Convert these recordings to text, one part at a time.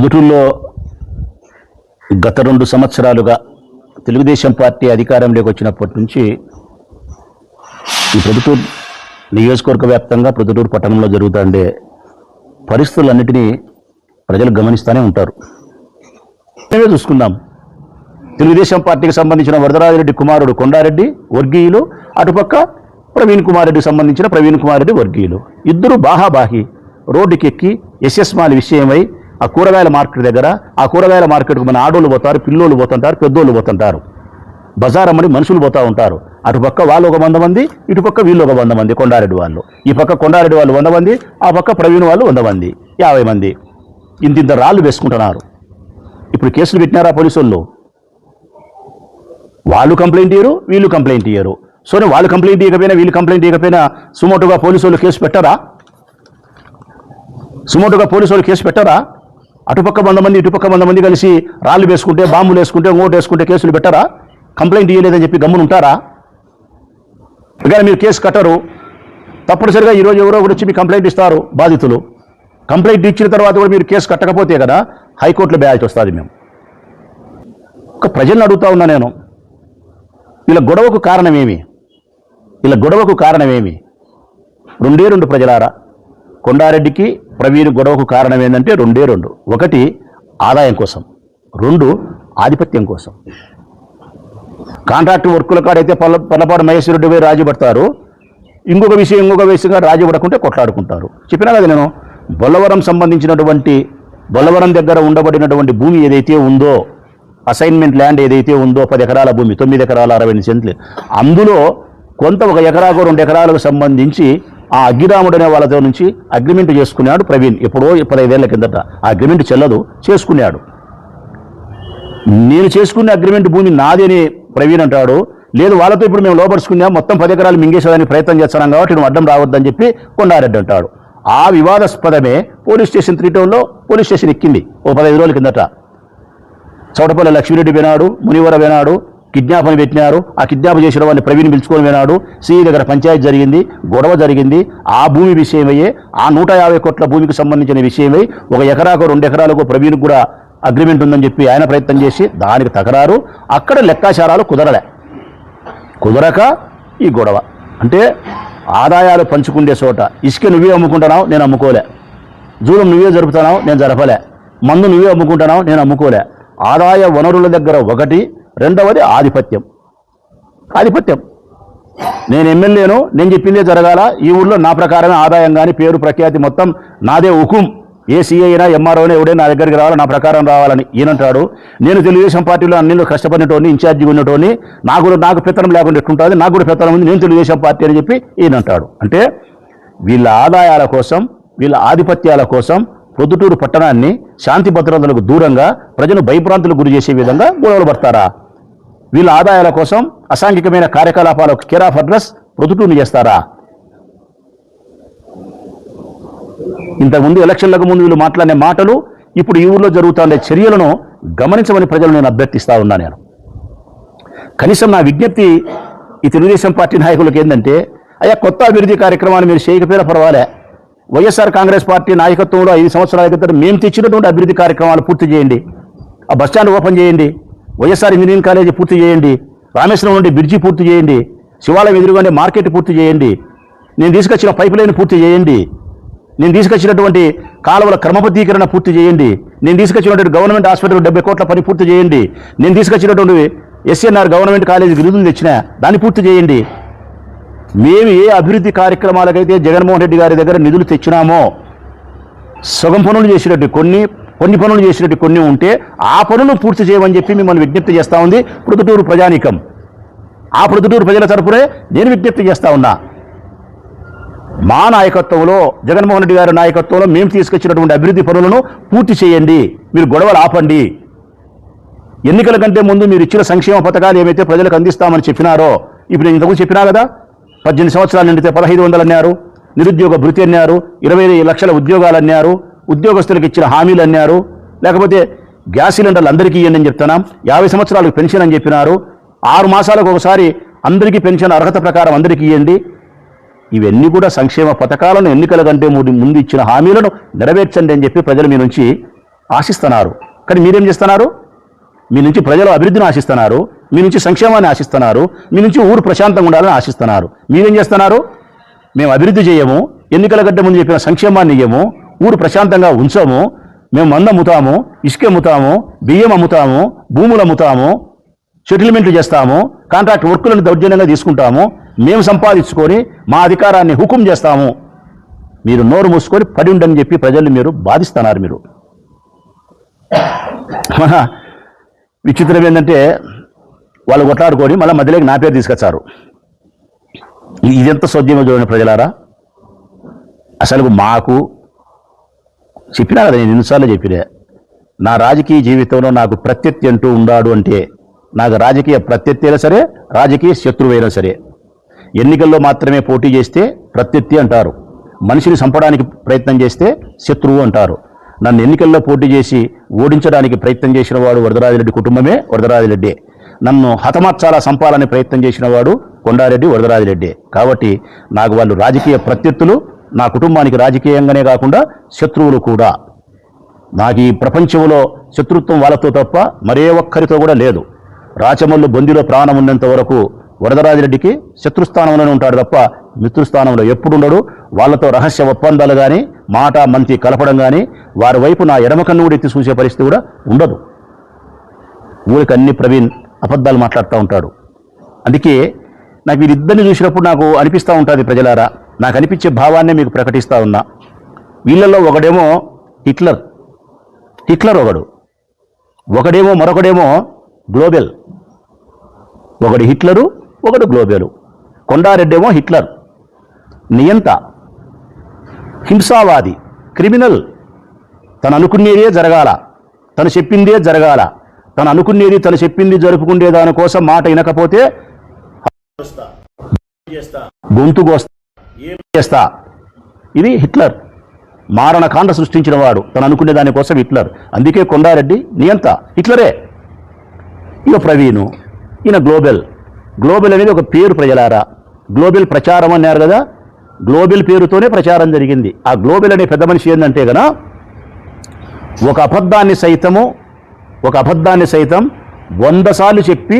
ప్రొద్దుటూరులో గత 2 సంవత్సరాలుగా తెలుగుదేశం పార్టీ అధికారంలోకి వచ్చినప్పటి నుంచి ఈ ప్రొద్దుటూరు నియోజకవర్గ వ్యాప్తంగా ప్రొద్దుటూరు పట్టణంలో జరుగుతుండే పరిస్థితులన్నిటినీ ప్రజలు గమనిస్తూనే ఉంటారు. మేమే చూసుకుందాం. తెలుగుదేశం పార్టీకి సంబంధించిన వరదరాజిరెడ్డి కుమారుడు కొండారెడ్డి వర్గీయులు, అటుపక్క ప్రవీణ్ కుమార్ రెడ్డికి సంబంధించిన ప్రవీణ్ కుమార్ రెడ్డి వర్గీయులు. ఇద్దరు బాహాబాహి రోడ్డుకి ఎక్కి ఎస్ఎస్ మాల్ విషయమై ఆ కూరగాయల మార్కెట్ దగ్గర, ఆ కూరగాయల మార్కెట్కు మన ఆడోళ్ళు పోతారు, పిల్లోళ్ళు పోతుంటారు, పెద్దోళ్ళు పోతుంటారు. బజార్ అమ్మని మనుషులు పోతూ ఉంటారు. అటుపక్క వాళ్ళు ఒక 100 మంది, ఇటుపక్క వీళ్ళు ఒక 100 మంది. కొండారెడ్డి వాళ్ళు, ఈ పక్క కొండారెడ్డి వాళ్ళు 100 మంది, ఆ పక్క ప్రవీణ్ వాళ్ళు 100 మంది, 50 మంది. ఇంత రాళ్ళు వేసుకుంటున్నారు. ఇప్పుడు కేసులు పెట్టినారా పోలీసు వాళ్ళు కంప్లైంట్ ఇయ్యరు, వీళ్ళు కంప్లైంట్ ఇయ్యరు. సో వాళ్ళు కంప్లైంట్ ఇవ్వకపోయినా వీళ్ళు కంప్లైంట్ ఇవ్వకపోయినా సుమోటుగా పోలీసు వాళ్ళు కేసు పెట్టారా? సుమోటుగా పోలీసు వాళ్ళు కేసు పెట్టారా? అటుపక్క 100 మంది, ఇటుపక్క 100 మంది కలిసి రాళ్ళు వేసుకుంటే, బాంబులు వేసుకుంటే, ఓటు వేసుకుంటే కేసులు పెట్టారా? కంప్లైంట్ ఇవ్వలేదని చెప్పి గమ్మున ఉంటారా? కానీ మీరు కేసు కట్టరు. తప్పనిసరిగా ఈరోజు ఎవరో ఒకటి వచ్చి మీ కంప్లైంట్ ఇస్తారు బాధితులు. కంప్లైంట్ ఇచ్చిన తర్వాత కూడా మీరు కేసు కట్టకపోతే కదా హైకోర్టులో వేయాల్సి వస్తుంది. మేము ఒక ప్రజలను అడుగుతా ఉన్నా నేను, వీళ్ళ గొడవకు కారణమేమి? వీళ్ళ గొడవకు కారణమేమి? 2 ప్రజలారా, కొండారెడ్డికి ప్రవీణ్ గొడవకు కారణం ఏంటంటే 2. ఒకటి ఆదాయం కోసం, 2 ఆధిపత్యం కోసం. కాంట్రాక్ట్ వర్కుల కాడైతే పల్లపాడు మహేశ్వరరెడ్డి పోయి రాజీ పడతారు. ఇంకొక విషయంగా రాజీ పడకుంటే కొట్లాడుకుంటారు. చెప్పినా కదా నేను, బొల్లవరం సంబంధించినటువంటి బొల్లవరం దగ్గర ఉండబడినటువంటి భూమి ఏదైతే ఉందో, అసైన్మెంట్ ల్యాండ్ ఏదైతే ఉందో 10 ఎకరాల భూమి, 9 ఎకరాల 62 సెంట్లు, అందులో కొంత 1 ఎకరాకు 2 ఎకరాలకు సంబంధించి ఆ అగ్గిరాముడు అనే వాళ్ళతో నుంచి అగ్రిమెంట్ చేసుకున్నాడు ప్రవీణ్. ఎప్పుడో 15 ఏళ్ల కిందట. ఆ అగ్రిమెంట్ చెల్లదు, చేసుకున్నాడు. నేను చేసుకునే అగ్రిమెంట్ భూమి నాది అని ప్రవీణ్ అంటాడు. లేదు, వాళ్ళతో ఇప్పుడు మేము లోపరుచుకున్నాం, మొత్తం 10 ఎకరాలు మింగేసేదానికి ప్రయత్నం చేస్తున్నాం కాబట్టి నువ్వు అడ్డం రావద్దని చెప్పి కొండారెడ్డి అంటాడు. ఆ వివాదాస్పదమే పోలీస్ స్టేషన్ 3 టౌన్లో పోలీస్ స్టేషన్ ఎక్కింది ఓ 15 రోజుల కిందట. చౌటపల్లి లక్ష్మీరెడ్డి వినాడు, మునివర వినాడు, కిడ్నాప్ పెట్టినారు. ఆ కిడ్నాప్ చేసిన వాడిని ప్రవీణ్ పిలుచుకొని వినాడు. సిఈ దగ్గర పంచాయతీ జరిగింది, గొడవ జరిగింది. ఆ భూమి విషయమయ్యే, ఆ 150 కోట్ల భూమికి సంబంధించిన విషయమై 1 ఎకరాకు 2 ఎకరాలకు ప్రవీణ్ కూడా అగ్రిమెంట్ ఉందని చెప్పి ఆయన ప్రయత్నం చేసి దానికి తకరారు. అక్కడ లెక్కాచారాలు కుదరక ఈ గొడవ. అంటే ఆదాయాలు పంచుకుండే చోట ఇసుక నువ్వే అమ్ముకుంటున్నావు, నేను అమ్ముకోలే. జూలం నువ్వే జరుపుతున్నావు, నేను జరపలే. మందు నువ్వే అమ్ముకుంటున్నావు, నేను అమ్ముకోలే. ఆదాయ వనరుల దగ్గర ఒకటి, 2వది ఆధిపత్యం. నేను ఎమ్మెల్యేను, నేను చెప్పిందే జరగాల. ఈ ఊళ్ళో నా ప్రకారమే ఆదాయం కానీ పేరు ప్రఖ్యాతి మొత్తం నాదే హుకుం. ఏ సీఐ అయినా ఎంఆర్ఓ ఎవడైనా నా దగ్గరికి రావాలి, నా ప్రకారం రావాలని ఈయనంటాడు. నేను తెలుగుదేశం పార్టీలో అన్నిలో కష్టపడినటోని, ఇన్ఛార్జిగా ఉన్నటోని, నాకు పెత్తనం లేకుండా ఎట్లుంటుంది, నాకు కూడా పెత్తనం ఉంది, నేను తెలుగుదేశం పార్టీ అని చెప్పి ఈయనంటాడు. అంటే వీళ్ళ ఆదాయాల కోసం, వీళ్ళ ఆధిపత్యాల కోసం ప్రొద్దుటూరు పట్టణాన్ని శాంతి భద్రతలకు దూరంగా ప్రజలు భయభ్రాంతులకు గురి చేసే విధంగా గొడవలు పడతారా? వీళ్ళ ఆదాయాల కోసం అసాంఘికమైన కార్యకలాపాలకు కేర్ ఆఫ్ అడ్రస్ ప్రొద్దుటూరుని చేస్తారా? ఇంతకుముందు ఎలక్షన్లకు ముందు వీళ్ళు మాట్లాడే మాటలు, ఇప్పుడు ఈ ఊళ్ళో జరుగుతున్న చర్యలను గమనించమని ప్రజలు నేను అభ్యర్థిస్తా ఉన్నా. నేను కనీసం నా విజ్ఞప్తి ఈ తెలుగుదేశం పార్టీ నాయకులకు ఏంటంటే, అయ్యా కొత్త అభివృద్ధి కార్యక్రమాన్ని మీరు చేయకపోయినా పర్వాలే, వైఎస్ఆర్ కాంగ్రెస్ పార్టీ నాయకత్వంలో 5 సంవత్సరాల క్రితం మేము తెచ్చినటువంటి అభివృద్ధి కార్యక్రమాలు పూర్తి చేయండి. ఆ బస్టాండ్ ఓపెన్ చేయండి, వైఎస్ఆర్ ఇంజనీరింగ్ కాలేజీ పూర్తి చేయండి, రామేశ్వరం నుండి బ్రిడ్జి పూర్తి చేయండి, శివాలయం ఎదురుగానే మార్కెట్ పూర్తి చేయండి, నేను తీసుకొచ్చిన పైప్ లైన్ పూర్తి చేయండి, నేను తీసుకొచ్చినటువంటి కాలువల క్రమబద్ధీకరణ పూర్తి చేయండి, నేను తీసుకొచ్చినటువంటి గవర్నమెంట్ హాస్పిటల్ 70 కోట్ల పని పూర్తి చేయండి, నేను తీసుకొచ్చినటువంటి ఎస్ఎన్ఆర్ గవర్నమెంట్ కాలేజీకి నిధులు తెచ్చిన దాన్ని పూర్తి చేయండి. మేము ఏ అభివృద్ధి కార్యక్రమాలకైతే జగన్మోహన్ రెడ్డి గారి దగ్గర నిధులు తెచ్చినామో, సగం పనులు చేసినట్టు కొన్ని పనులు చేసినట్టు కొన్ని ఉంటే ఆ పనులు పూర్తి చేయమని చెప్పి మిమ్మల్ని విజ్ఞప్తి చేస్తూ ఉంది ప్రొద్దుటూరు ప్రజానీకం. ఆ ప్రొద్దుటూరు ప్రజల తరపునే నేను విజ్ఞప్తి చేస్తా ఉన్నా. మా నాయకత్వంలో, జగన్మోహన్ రెడ్డి గారి నాయకత్వంలో మేము తీసుకొచ్చినటువంటి అభివృద్ధి పనులను పూర్తి చేయండి. మీరు గొడవలు ఆపండి. ఎన్నికల కంటే ముందు మీరు ఇచ్చిన సంక్షేమ పథకాలు ఏమైతే ప్రజలకు అందిస్తామని చెప్పినారో, ఇప్పుడు నేను ఇంతకుముందు చెప్పినా కదా, 18 సంవత్సరాలు నిండితే 1500 అన్నారు, నిరుద్యోగ భృతి అన్నారు, 20 లక్షల ఉద్యోగాలు అన్నారు, ఉద్యోగస్తులకు ఇచ్చిన హామీలు అన్నారు, లేకపోతే గ్యాస్ సిలిండర్లు అందరికీ ఇవ్వండి అని చెప్తున్నాం, 50 సంవత్సరాలకు పెన్షన్ అని చెప్పినారు, 6 మాసాలకు ఒకసారి అందరికీ పెన్షన్ అర్హత ప్రకారం అందరికీ ఇవ్వండి. ఇవన్నీ కూడా సంక్షేమ పథకాలను ఎన్నికల కంటే ముందు ఇచ్చిన హామీలను నెరవేర్చండి అని చెప్పి ప్రజలు మీ నుంచి ఆశిస్తున్నారు. కానీ మీరేం చేస్తున్నారు? మీ నుంచి ప్రజలు అభివృద్ధిని ఆశిస్తున్నారు, మీ నుంచి సంక్షేమాన్ని ఆశిస్తున్నారు, మీ నుంచి ఊరు ప్రశాంతంగా ఉండాలని ఆశిస్తున్నారు. మీరేం చేస్తున్నారు? మేము అభివృద్ధి చేయము, ఎన్నికల గడ్డ ముందు చెప్పిన సంక్షేమాన్ని ఇయ్యము, ఊరు ప్రశాంతంగా ఉంచము, మేము మందు అమ్ముతాము, ఇసుక అమ్ముతాము, బియ్యం అమ్ముతాము, భూములు అమ్ముతాము, సెటిల్మెంట్లు చేస్తాము, కాంట్రాక్ట్ వర్కులను దౌర్జన్యంగా తీసుకుంటాము, మేము సంపాదించుకొని మా అధికారాన్ని హుకుం చేస్తాము. మీరు నోరు మూసుకొని పడి ఉండని చెప్పి ప్రజల్ని మీరు బాధిస్తున్నారు. మీరు విచిత్రం ఏంటంటే వాళ్ళు కొట్లాడుకొని మళ్ళీ మధ్యలోకి నా పేరు తీసుకొచ్చారు. ఇదెంత సౌద్యమో చూడండి ప్రజలారా. అసలు మాకు చెప్పినా కదా, నేను ఎన్నిసార్లు చెప్పినా, నా రాజకీయ జీవితంలో నాకు ప్రత్యర్థి అంటూ ఉన్నాడు అంటే నాకు రాజకీయ ప్రత్యర్థి అయినా సరే, రాజకీయ శత్రువైనా సరే, ఎన్నికల్లో మాత్రమే పోటీ చేస్తే ప్రత్యర్థి అంటారు, మనిషిని చంపడానికి ప్రయత్నం చేస్తే శత్రువు అంటారు. నన్ను ఎన్నికల్లో పోటీ చేసి ఓడించడానికి ప్రయత్నం చేసిన వాడు వరదరాజిరెడ్డి కుటుంబమే వరదరాజిరెడ్డి. నన్ను హతమార్చాలా చంపాలని ప్రయత్నం చేసిన వాడు కొండారెడ్డి వరదరాజిరెడ్డి. కాబట్టి నాకు వాళ్ళు రాజకీయ ప్రత్యర్థులు, నా కుటుంబానికి రాజకీయంగానే కాకుండా శత్రువులు కూడా. నాకు ఈ ప్రపంచంలో శత్రుత్వం వాళ్ళతో తప్ప మరే ఒక్కరితో కూడా లేదు. రాచమల్లు బొందిలో ప్రాణం ఉన్నంత వరకు వరదరాజిరెడ్డికి శత్రుస్థానంలోనే ఉంటాడు తప్ప మిత్రుస్థానంలో ఎప్పుడు ఉండడు. వాళ్ళతో రహస్య ఒప్పందాలు కానీ, మాట మంతి కలపడం కానీ, వారి వైపు నా ఎడమ కన్ను కూడా ఎత్తి చూసే పరిస్థితి కూడా ఉండదు. ఊరికి అన్ని ప్రవీణ్ అబద్ధాలు మాట్లాడుతూ ఉంటాడు. అందుకే నాకు వీరిద్దరిని చూసినప్పుడు నాకు అనిపిస్తూ ఉంటుంది, ప్రజలారా, నాకు అనిపించే భావాన్నే మీకు ప్రకటిస్తూ ఉన్నా. వీళ్ళల్లో ఒకడేమో హిట్లర్ ఒకడేమో మరొకడేమో గ్లోబెల్. ఒకడు హిట్లరు, ఒకడు గ్లోబెలు. కొండారెడ్డి ఏమో హిట్లర్, నియంత, హింసావాది, క్రిమినల్. తను అనుకునేదే జరగాల, తను చెప్పిందే జరగాల, తను అనుకునేది తను చెప్పింది జరుపుకునే దానికోసం మాట వినకపోతే గొంతు కోస్తా. ఇది హిట్లర్, మారణకాండ సృష్టించిన వాడు, తను అనుకునే దానికోసం హిట్లర్. అందుకే కొండారెడ్డి నియంత, హిట్లరే. ఇక ప్రవీణు, ఈయన గ్లోబెల్ అనేది ఒక పేరు ప్రజలారా. గ్లోబెల్ ప్రచారం అన్నారు కదా, గ్లోబెల్ పేరుతోనే ప్రచారం జరిగింది. ఆ గ్లోబెల్ అనే పెద్ద మనిషి ఏంటంటే కదా, ఒక అబద్ధాన్ని సైతం 100 సార్లు చెప్పి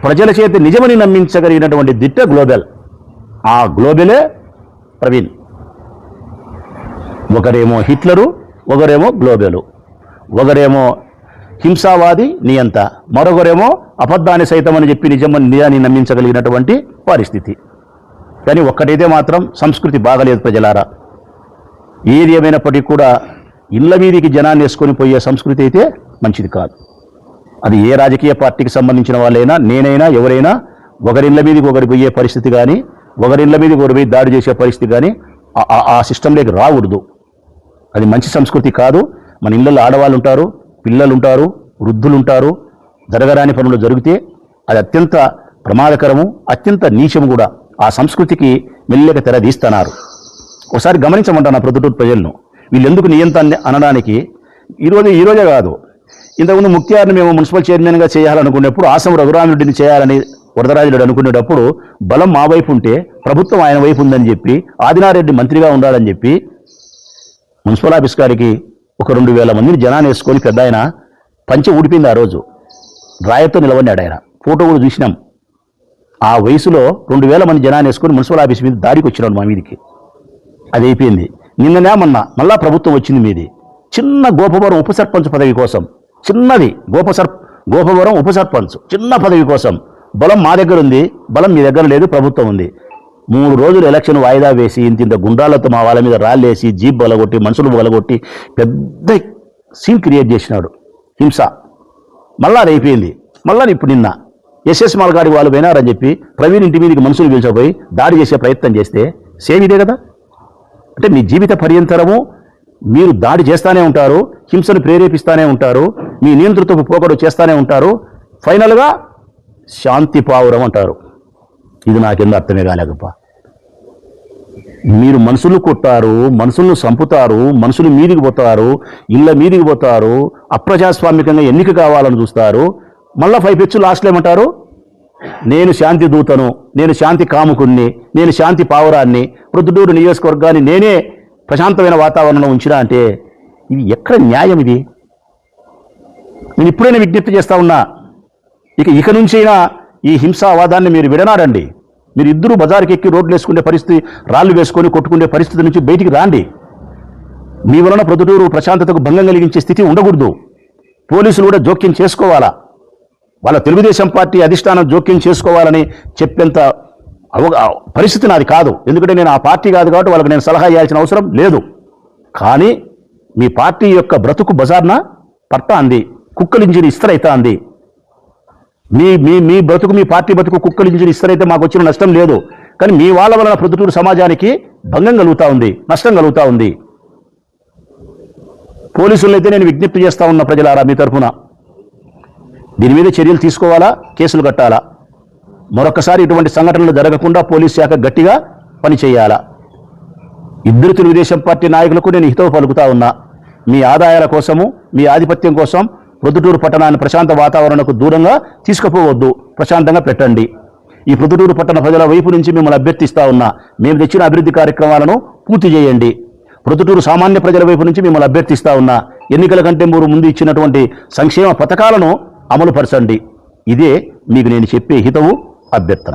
ప్రజల చేతి నిజమని నమ్మించగలిగినటువంటి దిట్ట గ్లోబెల్. ఆ గ్లోబెలే ప్రవీణ్. ఒకరేమో హిట్లరు, ఒకరేమో గ్లోబెలు. ఒకరేమో హింసావాది, నియంత, మరొకరేమో అబద్ధాన్ని సైతం అని చెప్పి నిజాన్ని నమ్మించగలిగినటువంటి పరిస్థితి. కానీ ఒక్కటైతే మాత్రం సంస్కృతి బాగలేదు ప్రజలారా. ఏది ఏమైనప్పటికీ కూడా ఇళ్ల మీదికి జనాన్ని వేసుకొని పోయే సంస్కృతి అయితే మంచిది కాదు. అది ఏ రాజకీయ పార్టీకి సంబంధించిన వాళ్ళైనా, నేనైనా, ఎవరైనా ఒకరిళ్ల మీదకి ఒకరి పోయే పరిస్థితి కానీ, ఒకరిళ్ల మీదకి ఒకరి పోయి దాడి చేసే పరిస్థితి కానీ ఆ సిస్టంలోకి రాకూడదు. అది మంచి సంస్కృతి కాదు. మన ఇళ్లలో ఆడవాళ్ళు ఉంటారు, పిల్లలు ఉంటారు, వృద్ధులు ఉంటారు. జరగరాని పనులు జరిగితే అది అత్యంత ప్రమాదకరము, అత్యంత నీచము కూడా. ఆ సంస్కృతికి మెల్లగా తెరదీస్తున్నారు. ఒకసారి గమనించమంటాను నా ప్రొద్దుటూరు ప్రజలను. వీళ్ళెందుకు నియంత అనడానికి ఈరోజే కాదు, ఇంతకుముందు ముక్తియార్ని మేము మున్సిపల్ చైర్మన్గా చేయాలనుకునేప్పుడు, ఆసం రఘురామిరెడ్డిని చేయాలని వరదరాజిరెడ్డి అనుకునేటప్పుడు బలం మా వైపు ఉంటే ప్రభుత్వం ఆయన వైపు ఉందని చెప్పి, ఆదినారెడ్డి మంత్రిగా ఉండాలని చెప్పి మున్సిపల్ ఆఫీస్ గారికి ఒక 2000 మందిని జనాన్ని వేసుకొని పెద్ద ఆయన పంచె ఊడిపోయింది. ఆ రోజు రాయతో నిలబడినాడు ఆయన, ఫోటో కూడా చూసినాం. ఆ వయసులో 2000 మంది జనాన్ని వేసుకొని మున్సిపల్ ఆఫీస్ మీద దాడికి వచ్చినాడు మా మీదికి. అది అయిపోయింది. నిన్ననే మళ్ళా ప్రభుత్వం వచ్చింది మీది. చిన్న గోపవరం ఉప సర్పంచ్ పదవి కోసం, చిన్నది గోపవరం ఉప సర్పంచ్ చిన్న పదవి కోసం బలం మా దగ్గర ఉంది, బలం మీ దగ్గర లేదు, ప్రభుత్వం ఉంది. 3 రోజులు ఎలక్షన్ వాయిదా వేసి ఇంత గుండాలతో మా వాళ్ళ మీద రాళ్ళేసి, జీప్ బలగొట్టి, మనుషులు బలగొట్టి పెద్ద సీన్ క్రియేట్ చేసినాడు, హింస. మళ్ళా అది అయిపోయింది. మళ్ళా ఇప్పుడు నిన్న ఎస్ఎస్ మాల్గాడి వాళ్ళు పోయినారని చెప్పి ప్రవీణ్ ఇంటి మీదకి మనుషులు పిలిచిపోయి దాడి చేసే ప్రయత్నం చేస్తే సేమ్ ఇదే కదా. అంటే మీ జీవిత పర్యంతరము మీరు దాడి చేస్తూనే ఉంటారు, హింసను ప్రేరేపిస్తూనే ఉంటారు, మీ నియంతృత్వపు పోకడు చేస్తూనే ఉంటారు. ఫైనల్గా శాంతి పావురం అంటారు. ఇది నాకెందుకు అర్థమే కాలేకప్ప. మీరు మనుషులు కొట్టారు, మనుషులను చంపుతారు, మనుషులు మీదికి పోతారు, ఇళ్ళ మీదికి పోతారు, అప్రజాస్వామికంగా ఎన్నిక కావాలని చూస్తారు. మళ్ళా 5 పెచ్చు లాస్ట్లో ఏమంటారు, నేను శాంతి దూతను, నేను శాంతి కాముకుణ్ణి, నేను శాంతి పావురాన్ని, ప్రొద్దుటూరు నియోజకవర్గాన్ని నేనే ప్రశాంతమైన వాతావరణంలో ఉంచినా అంటే ఇది ఎక్కడ న్యాయం? ఇది నేను ఇప్పుడైనా విజ్ఞప్తి చేస్తా ఉన్నా, ఇక నుంచైనా ఈ హింసావాదాన్ని మీరు విడనాడండి. మీరు ఇద్దరు బజారుకి ఎక్కి రోడ్లు వేసుకునే పరిస్థితి, రాళ్లు వేసుకొని కొట్టుకునే పరిస్థితి నుంచి బయటికి రాండి. మీ వలన ప్రొద్దుటూరు ప్రశాంతతకు భంగం కలిగించే స్థితి ఉండకూడదు. పోలీసులు కూడా జోక్యం చేసుకోవాలా, వాళ్ళ తెలుగుదేశం పార్టీ అధిష్టానం జోక్యం చేసుకోవాలని చెప్పేంత పరిస్థితి నాది కాదు. ఎందుకంటే నేను ఆ పార్టీ కాదు కాబట్టి వాళ్ళకి నేను సలహా ఇవ్వాల్సిన అవసరం లేదు. కానీ మీ పార్టీ యొక్క బ్రతుకు బజార్న పడతా అంది, కుక్కలింజిని ఇస్తరైతా అంది. మీ బ్రతుకు, మీ పార్టీ బ్రతుకు కుక్కలింజిని ఇస్తరైతే మాకు వచ్చిన నష్టం లేదు. కానీ మీ వాళ్ళ వలన ప్రొద్దుటూరు సమాజానికి భంగం కలుగుతూ ఉంది, నష్టం కలుగుతూ ఉంది. పోలీసులు అయితే నేను విజ్ఞప్తి చేస్తా ఉన్న, ప్రజలారా మీ తరఫున దీని మీద చర్యలు తీసుకోవాలా, కేసులు కట్టాలా. మరొకసారి ఇటువంటి సంఘటనలు జరగకుండా పోలీస్ శాఖ గట్టిగా పనిచేయాలా. ఇద్దరు తెలుగుదేశం పార్టీ నాయకులకు నేను హితవు పలుకుతా ఉన్నా, మీ ఆదాయాల కోసము, మీ ఆధిపత్యం కోసం ప్రొద్దుటూరు పట్టణాన్ని ప్రశాంత వాతావరణకు దూరంగా తీసుకుపోవద్దు, ప్రశాంతంగా పెట్టండి. ఈ ప్రొద్దుటూరు పట్టణ ప్రజల వైపు నుంచి మిమ్మల్ని అభ్యర్థిస్తా ఉన్నా, మేము తెచ్చిన అభివృద్ధి కార్యక్రమాలను పూర్తి చేయండి. ప్రొద్దుటూరు సామాన్య ప్రజల వైపు నుంచి మిమ్మల్ని అభ్యర్థిస్తా ఉన్నా, ఎన్నికల కంటే ముందు ఇచ్చినటువంటి సంక్షేమ పథకాలను అమలుపరచండి. ఇదే మీకు నేను చెప్పే హితవు, అభ్యర్థన.